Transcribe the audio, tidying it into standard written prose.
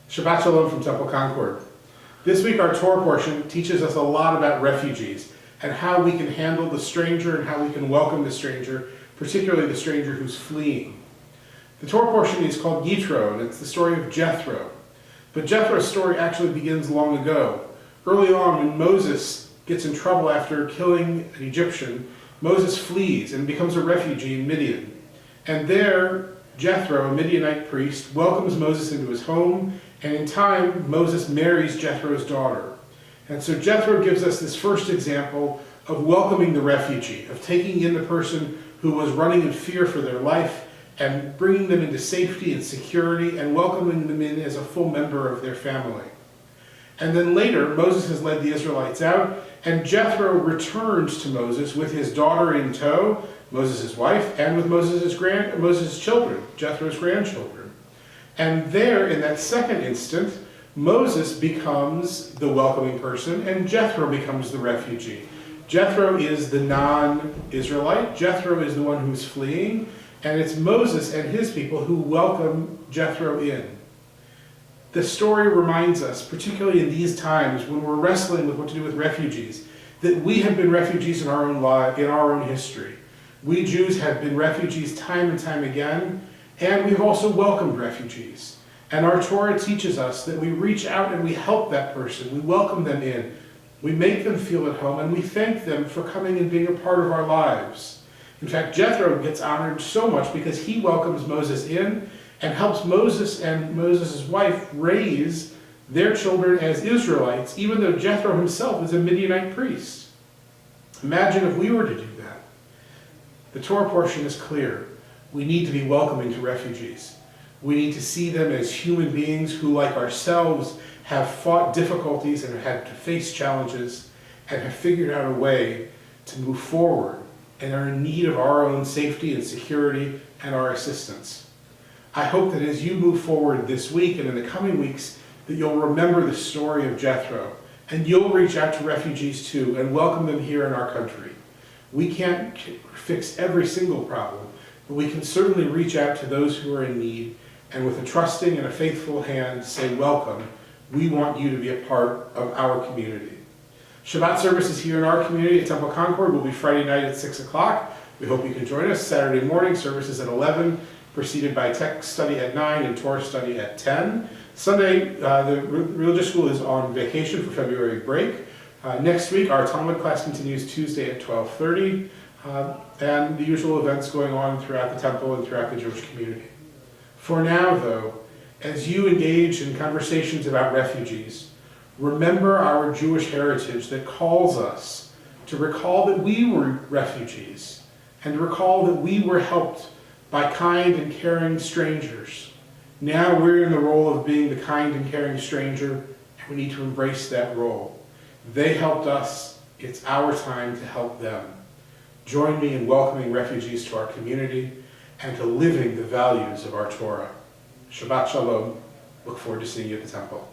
Shabbat Shalom from Temple Concord. This week our Torah portion teaches us a lot about refugees and how we can handle the stranger and how we can welcome the stranger, particularly the stranger who's fleeing. The Torah portion is called Yitro, and it's the story of Jethro. But Jethro's story actually begins long ago. Early on, when Moses gets in trouble after killing an Egyptian, Moses flees and becomes a refugee in Midian. And there, Jethro, a Midianite priest, welcomes Moses into his home, and in time, Moses marries Jethro's daughter. And so Jethro gives us this first example of welcoming the refugee, of taking in the person who was running in fear for their life and bringing them into safety and security and welcoming them in as a full member of their family. And then later, Moses has led the Israelites out, and Jethro returns to Moses with his daughter in tow, Moses' wife, and with Moses' children, Jethro's grandchildren. And there, in that second instant, Moses becomes the welcoming person, and Jethro becomes the refugee. Jethro is the non-Israelite. Jethro is the one who's fleeing, and it's Moses and his people who welcome Jethro in. The story reminds us, particularly in these times when we're wrestling with what to do with refugees, that we have been refugees in our own life, in our own history. We Jews have been refugees time and time again, and we've also welcomed refugees. And our Torah teaches us that we reach out and we help that person. We welcome them in. We make them feel at home, and we thank them for coming and being a part of our lives. In fact, Jethro gets honored so much because he welcomes Moses in and helps Moses and Moses' wife raise their children as Israelites, even though Jethro himself is a Midianite priest. Imagine if we were to do that. The Torah portion is clear. We need to be welcoming to refugees. We need to see them as human beings who, like ourselves, have fought difficulties and have had to face challenges and have figured out a way to move forward and are in need of our own safety and security and our assistance. I hope that as you move forward this week and in the coming weeks, that you'll remember the story of Jethro, and you'll reach out to refugees too and welcome them here in our country. We can't fix every single problem, but we can certainly reach out to those who are in need, and with a trusting and a faithful hand say, welcome. We want you to be a part of our community. Shabbat services here in our community at Temple Concord will be Friday night at 6 o'clock. We hope you can join us. Saturday morning services at 11, preceded by text study at 9 and Torah study at 10. Sunday, the religious school is on vacation for February break. Next week, our Talmud class continues Tuesday at 12:30. And the usual events going on throughout the temple and throughout the Jewish community. For now, though, as you engage in conversations about refugees, remember our Jewish heritage that calls us to recall that we were refugees and to recall that we were helped by kind and caring strangers. Now we're in the role of being the kind and caring stranger, and we need to embrace that role. They helped us. It's our time to help them. Join me in welcoming refugees to our community and to living the values of our Torah. Shabbat Shalom. Look forward to seeing you at the temple.